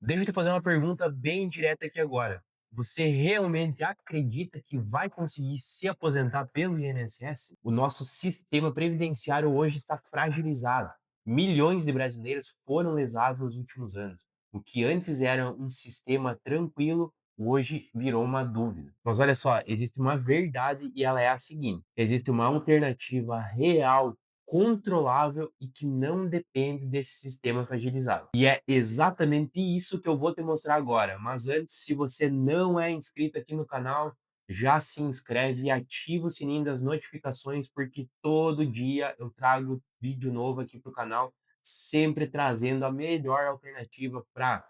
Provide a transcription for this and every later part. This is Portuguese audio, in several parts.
Deixa eu te fazer uma pergunta bem direta aqui agora. Você realmente acredita que vai conseguir se aposentar pelo INSS? O nosso sistema previdenciário hoje está fragilizado. Milhões de brasileiros foram lesados nos últimos anos. O que antes era um sistema tranquilo, hoje virou uma dúvida. Mas olha só, existe uma verdade e ela é a seguinte: existe uma alternativa real, controlável e que não depende desse sistema fragilizado. E é exatamente isso que eu vou te mostrar agora. Mas antes, se você não é inscrito aqui no canal, já se inscreve e ativa o sininho das notificações, porque todo dia eu trago vídeo novo aqui para o canal, sempre trazendo a melhor alternativa para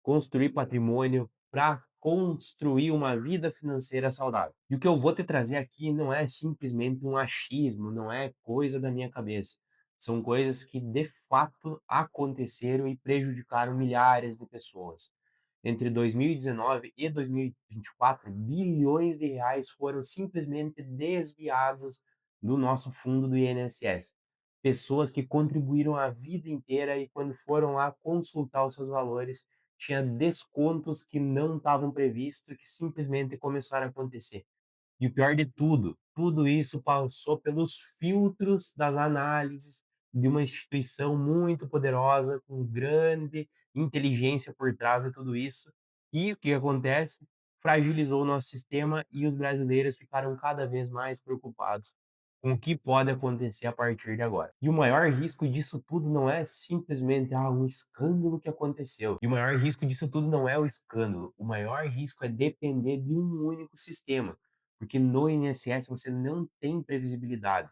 construir patrimônio, para construir uma vida financeira saudável. E o que eu vou te trazer aqui não é simplesmente um achismo, não é coisa da minha cabeça. São coisas que de fato aconteceram e prejudicaram milhares de pessoas. Entre 2019 e 2024, bilhões de reais foram simplesmente desviados do nosso fundo do INSS. Pessoas que contribuíram a vida inteira e quando foram lá consultar os seus valores, tinha descontos que não estavam previstos, que simplesmente começaram a acontecer. E o pior de tudo, tudo isso passou pelos filtros das análises de uma instituição muito poderosa, com grande inteligência por trás de tudo isso. E o que acontece? Fragilizou o nosso sistema e os brasileiros ficaram cada vez mais preocupados com o que pode acontecer a partir de agora. E o maior risco disso tudo não é simplesmente um escândalo que aconteceu. E o maior risco disso tudo não é o escândalo. O maior risco é depender de um único sistema, porque no INSS você não tem previsibilidade.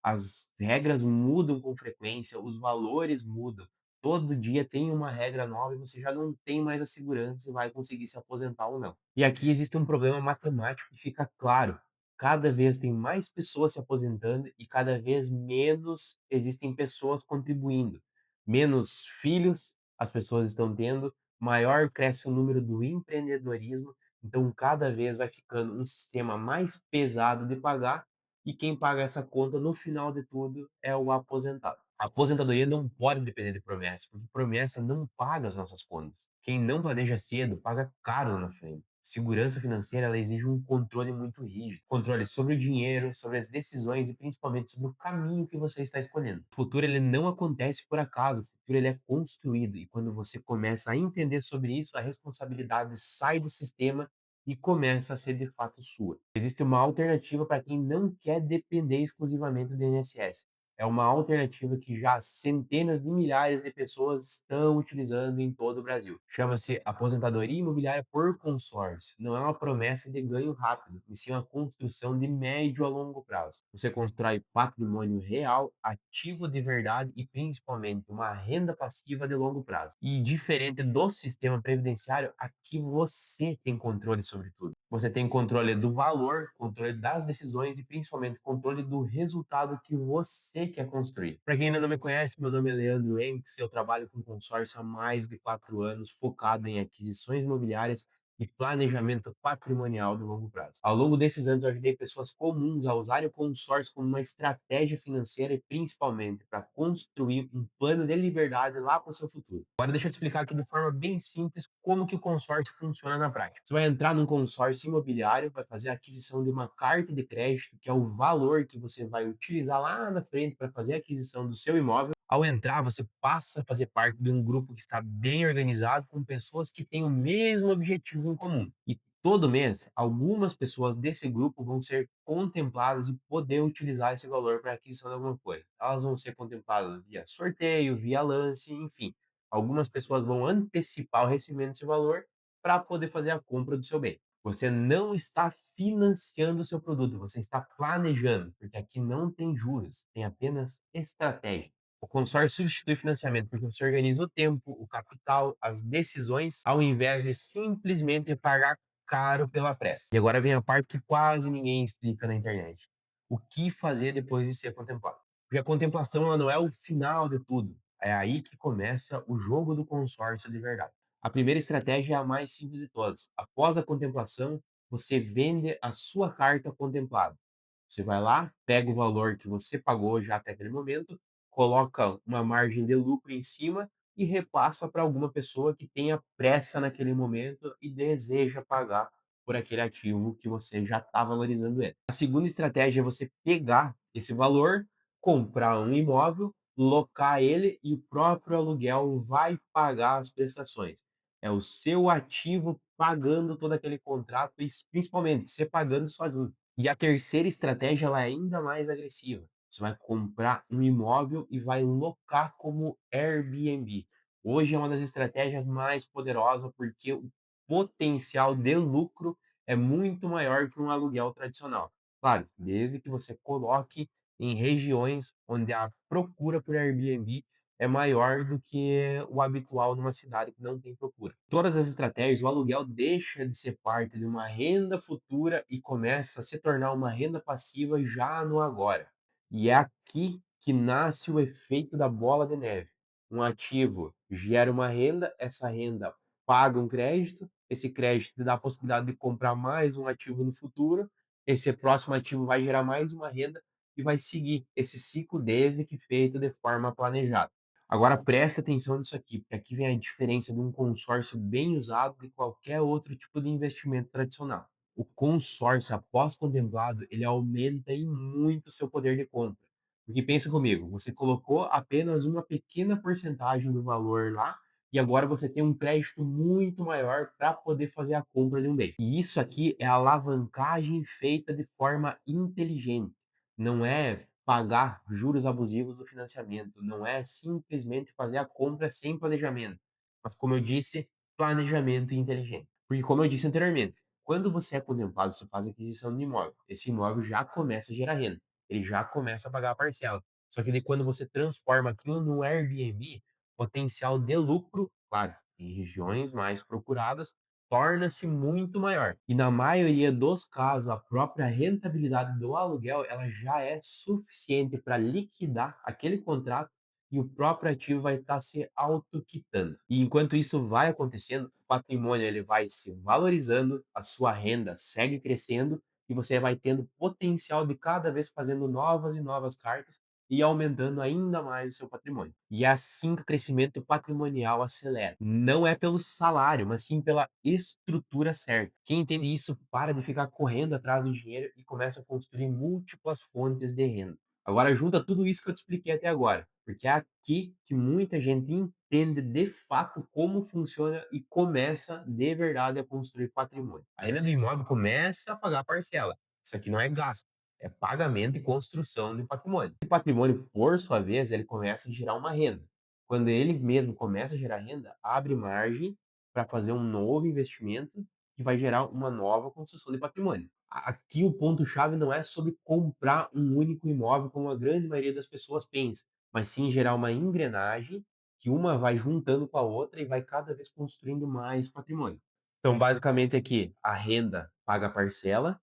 As regras mudam com frequência, os valores mudam. Todo dia tem uma regra nova e você já não tem mais a segurança se vai conseguir se aposentar ou não. E aqui existe um problema matemático que fica claro. Cada vez tem mais pessoas se aposentando e cada vez menos existem pessoas contribuindo. Menos filhos as pessoas estão tendo, maior cresce o número do empreendedorismo, então cada vez vai ficando um sistema mais pesado de pagar e quem paga essa conta no final de tudo é o aposentado. A aposentadoria não pode depender de promessa, porque promessa não paga as nossas contas. Quem não planeja cedo paga caro lá na frente. Segurança financeira ela exige um controle muito rígido, controle sobre o dinheiro, sobre as decisões e principalmente sobre o caminho que você está escolhendo. O futuro ele não acontece por acaso, o futuro ele é construído e quando você começa a entender sobre isso, a responsabilidade sai do sistema e começa a ser de fato sua. Existe uma alternativa para quem não quer depender exclusivamente do INSS. É uma alternativa que já centenas de milhares de pessoas estão utilizando em todo o Brasil. Chama-se aposentadoria imobiliária por consórcio. Não é uma promessa de ganho rápido, e sim uma construção de médio a longo prazo. Você constrói patrimônio real, ativo de verdade e principalmente uma renda passiva de longo prazo. E diferente do sistema previdenciário, aqui você tem controle sobre tudo. Você tem controle do valor, controle das decisões e principalmente controle do resultado que você quer construir. Para quem ainda não me conhece, meu nome é Leandro Henriques, eu trabalho com consórcio há mais de 4 anos, focado em aquisições imobiliárias e planejamento patrimonial de longo prazo. Ao longo desses anos, eu ajudei pessoas comuns a usarem o consórcio como uma estratégia financeira e principalmente para construir um plano de liberdade lá para o seu futuro. Agora deixa eu te explicar aqui de forma bem simples como que o consórcio funciona na prática. Você vai entrar num consórcio imobiliário, vai fazer a aquisição de uma carta de crédito, que é o valor que você vai utilizar lá na frente para fazer a aquisição do seu imóvel. Ao entrar, você passa a fazer parte de um grupo que está bem organizado, com pessoas que têm o mesmo objetivo em comum. E todo mês, algumas pessoas desse grupo vão ser contempladas e poder utilizar esse valor para aquisição de alguma coisa. Elas vão ser contempladas via sorteio, via lance, enfim. Algumas pessoas vão antecipar o recebimento desse valor para poder fazer a compra do seu bem. Você não está financiando o seu produto, você está planejando, porque aqui não tem juros, tem apenas estratégia. O consórcio substitui financiamento porque você organiza o tempo, o capital, as decisões, ao invés de simplesmente pagar caro pela pressa. E agora vem a parte que quase ninguém explica na internet. O que fazer depois de ser contemplado? Porque a contemplação ela não é o final de tudo. É aí que começa o jogo do consórcio de verdade. A primeira estratégia é a mais simples de todas. Após a contemplação, você vende a sua carta contemplada. Você vai lá, pega o valor que você pagou já até aquele momento, coloca uma margem de lucro em cima e repassa para alguma pessoa que tenha pressa naquele momento e deseja pagar por aquele ativo que você já está valorizando ele. A segunda estratégia é você pegar esse valor, comprar um imóvel, locar ele e o próprio aluguel vai pagar as prestações. É o seu ativo pagando todo aquele contrato e principalmente você pagando sozinho. E a terceira estratégia ela é ainda mais agressiva. Você vai comprar um imóvel e vai locar como Airbnb. Hoje é uma das estratégias mais poderosas porque o potencial de lucro é muito maior que um aluguel tradicional. Claro, desde que você coloque em regiões onde a procura por Airbnb é maior do que o habitual numa cidade que não tem procura. Todas as estratégias, o aluguel deixa de ser parte de uma renda futura e começa a se tornar uma renda passiva já no agora. E é aqui que nasce o efeito da bola de neve. Um ativo gera uma renda, essa renda paga um crédito, esse crédito te dá a possibilidade de comprar mais um ativo no futuro, esse próximo ativo vai gerar mais uma renda e vai seguir esse ciclo desde que feito de forma planejada. Agora presta atenção nisso aqui, porque aqui vem a diferença de um consórcio bem usado de qualquer outro tipo de investimento tradicional. O consórcio, após contemplado, ele aumenta em muito o seu poder de compra. Porque pensa comigo, você colocou apenas uma pequena porcentagem do valor lá e agora você tem um crédito muito maior para poder fazer a compra de um bem. E isso aqui é alavancagem feita de forma inteligente. Não é pagar juros abusivos do financiamento, não é simplesmente fazer a compra sem planejamento, mas como eu disse, planejamento inteligente. Porque como eu disse anteriormente, quando você é contemplado, você faz a aquisição do imóvel, esse imóvel já começa a gerar renda, ele já começa a pagar a parcela. Só que daí quando você transforma aquilo no Airbnb, potencial de lucro, claro, em regiões mais procuradas, torna-se muito maior. E na maioria dos casos, a própria rentabilidade do aluguel, ela já é suficiente para liquidar aquele contrato e o próprio ativo vai estar se autoquitando. E enquanto isso vai acontecendo, o patrimônio ele vai se valorizando, a sua renda segue crescendo e você vai tendo potencial de cada vez fazendo novas e novas cartas e aumentando ainda mais o seu patrimônio. E é assim que o crescimento patrimonial acelera. Não é pelo salário, mas sim pela estrutura certa. Quem entende isso para de ficar correndo atrás do dinheiro e começa a construir múltiplas fontes de renda. Agora junta tudo isso que eu te expliquei até agora, porque é aqui que muita gente entende de fato como funciona e começa de verdade a construir patrimônio. A renda do imóvel começa a pagar a parcela. Isso aqui não é gasto, é pagamento e construção de patrimônio. Esse patrimônio, por sua vez, ele começa a gerar uma renda. Quando ele mesmo começa a gerar renda, abre margem para fazer um novo investimento que vai gerar uma nova construção de patrimônio. Aqui o ponto-chave não é sobre comprar um único imóvel, como a grande maioria das pessoas pensa, mas sim gerar uma engrenagem que uma vai juntando com a outra e vai cada vez construindo mais patrimônio. Então, basicamente aqui, a renda paga a parcela,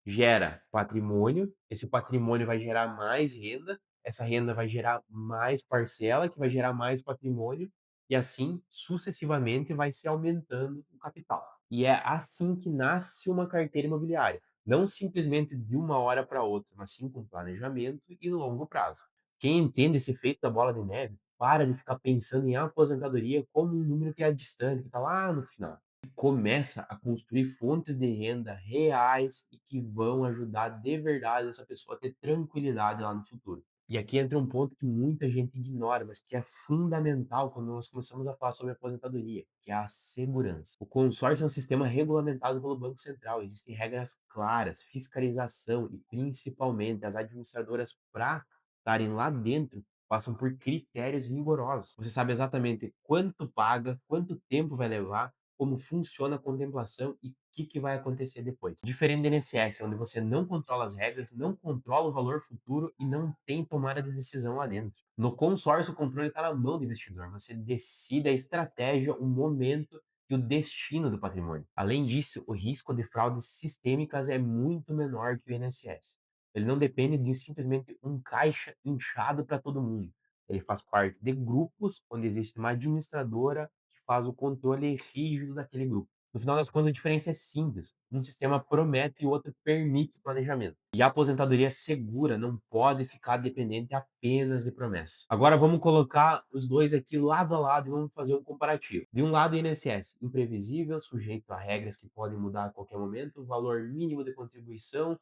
gera patrimônio, esse patrimônio vai gerar mais renda, essa renda vai gerar mais parcela, que vai gerar mais patrimônio, e assim sucessivamente vai se aumentando o capital. E é assim que nasce uma carteira imobiliária, não simplesmente de uma hora para outra, mas sim com planejamento e longo prazo. Quem entende esse efeito da bola de neve, para de ficar pensando em aposentadoria como um número que é distante, que está lá no final, começa a construir fontes de renda reais e que vão ajudar de verdade essa pessoa a ter tranquilidade lá no futuro. E aqui entra um ponto que muita gente ignora, mas que é fundamental quando nós começamos a falar sobre aposentadoria, que é a segurança. O consórcio é um sistema regulamentado pelo Banco Central, existem regras claras, fiscalização e principalmente as administradoras para estarem lá dentro passam por critérios rigorosos. Você sabe exatamente quanto paga, quanto tempo vai levar, como funciona a contemplação e o que vai acontecer depois. Diferente do INSS, onde você não controla as regras, não controla o valor futuro e não tem tomada de decisão lá dentro. No consórcio, o controle está na mão do investidor. Você decide a estratégia, o momento e o destino do patrimônio. Além disso, o risco de fraudes sistêmicas é muito menor que o INSS. Ele não depende de simplesmente um caixa inchado para todo mundo. Ele faz parte de grupos onde existe uma administradora que faz o controle rígido daquele grupo. No final das contas, a diferença é simples. Um sistema promete e o outro permite planejamento. E a aposentadoria segura não pode ficar dependente apenas de promessa. Agora vamos colocar os dois aqui lado a lado e vamos fazer um comparativo. De um lado, o INSS, imprevisível, sujeito a regras que podem mudar a qualquer momento, valor mínimo de contribuição,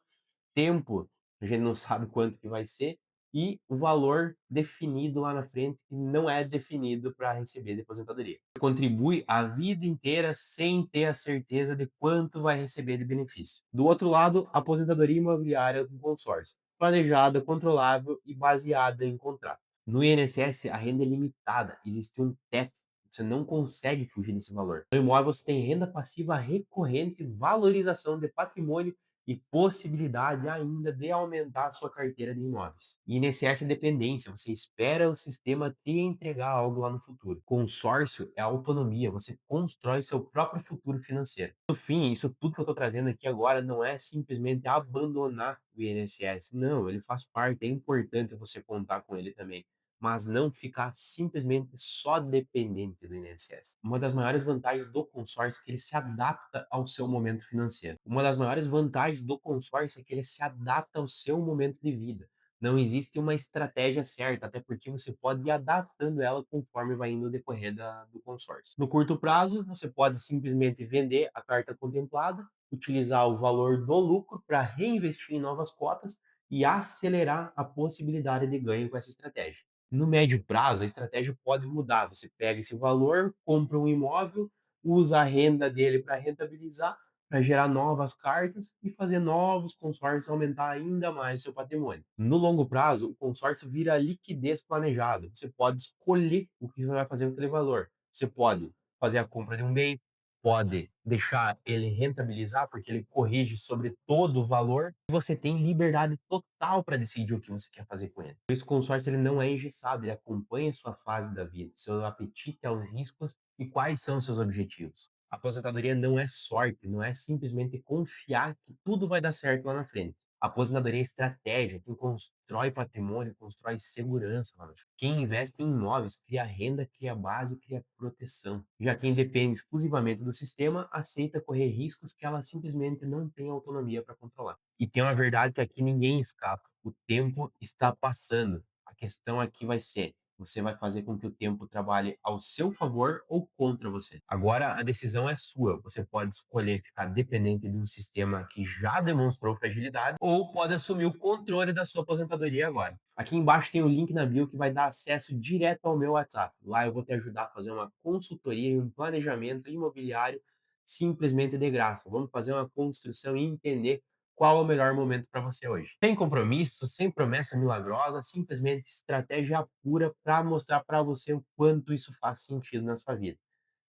tempo, a gente não sabe quanto que vai ser, e o valor definido lá na frente, que não é definido para receber de aposentadoria. Contribui a vida inteira sem ter a certeza de quanto vai receber de benefício. Do outro lado, a aposentadoria imobiliária com consórcio, planejada, controlável e baseada em contrato. No INSS, a renda é limitada, existe um teto. Você não consegue fugir desse valor. No imóvel, você tem renda passiva recorrente, valorização de patrimônio e possibilidade ainda de aumentar a sua carteira de imóveis. E INSS é dependência, você espera o sistema te entregar algo lá no futuro. Consórcio é autonomia, você constrói seu próprio futuro financeiro. No fim, isso tudo que eu estou trazendo aqui agora não é simplesmente abandonar o INSS. Não, ele faz parte, é importante você contar com ele também, mas não ficar simplesmente só dependente do INSS. Uma das maiores vantagens do consórcio é que ele se adapta ao seu momento financeiro. Uma das maiores vantagens do consórcio é que ele se adapta ao seu momento de vida. Não existe uma estratégia certa, até porque você pode ir adaptando ela conforme vai indo o decorrer do consórcio. No curto prazo, você pode simplesmente vender a carta contemplada, utilizar o valor do lucro para reinvestir em novas cotas e acelerar a possibilidade de ganho com essa estratégia. No médio prazo, a estratégia pode mudar. Você pega esse valor, compra um imóvel, usa a renda dele para rentabilizar, para gerar novas cartas e fazer novos consórcios, aumentar ainda mais seu patrimônio. No longo prazo, o consórcio vira liquidez planejada. Você pode escolher o que você vai fazer com aquele valor. Você pode fazer a compra de um bem, pode deixar ele rentabilizar, porque ele corrige sobre todo o valor, e você tem liberdade total para decidir o que você quer fazer com ele. Por isso, o consórcio ele não é engessado, ele acompanha a sua fase da vida, seu apetite aos riscos e quais são seus objetivos. A aposentadoria não é sorte, não é simplesmente confiar que tudo vai dar certo lá na frente. A aposentadoria é estratégia, quem constrói patrimônio, constrói segurança, mano. Quem investe em imóveis cria renda, cria base, cria proteção. Já quem depende exclusivamente do sistema aceita correr riscos que ela simplesmente não tem autonomia para controlar. E tem uma verdade que aqui ninguém escapa. O tempo está passando. A questão aqui vai ser: você vai fazer com que o tempo trabalhe ao seu favor ou contra você? Agora a decisão é sua. Você pode escolher ficar dependente de um sistema que já demonstrou fragilidade ou pode assumir o controle da sua aposentadoria agora. Aqui embaixo tem o link na bio que vai dar acesso direto ao meu WhatsApp. Lá eu vou te ajudar a fazer uma consultoria e um planejamento imobiliário simplesmente de graça. Vamos fazer uma construção e entender qual é o melhor momento para você hoje. Sem compromisso, sem promessa milagrosa, simplesmente estratégia pura para mostrar para você o quanto isso faz sentido na sua vida.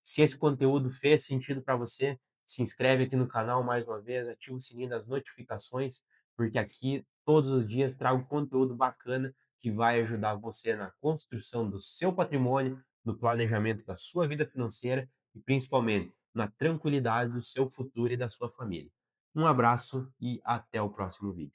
Se esse conteúdo fez sentido para você, se inscreve aqui no canal mais uma vez, ativa o sininho das notificações, porque aqui todos os dias trago conteúdo bacana que vai ajudar você na construção do seu patrimônio, no planejamento da sua vida financeira e principalmente na tranquilidade do seu futuro e da sua família. Um abraço e até o próximo vídeo.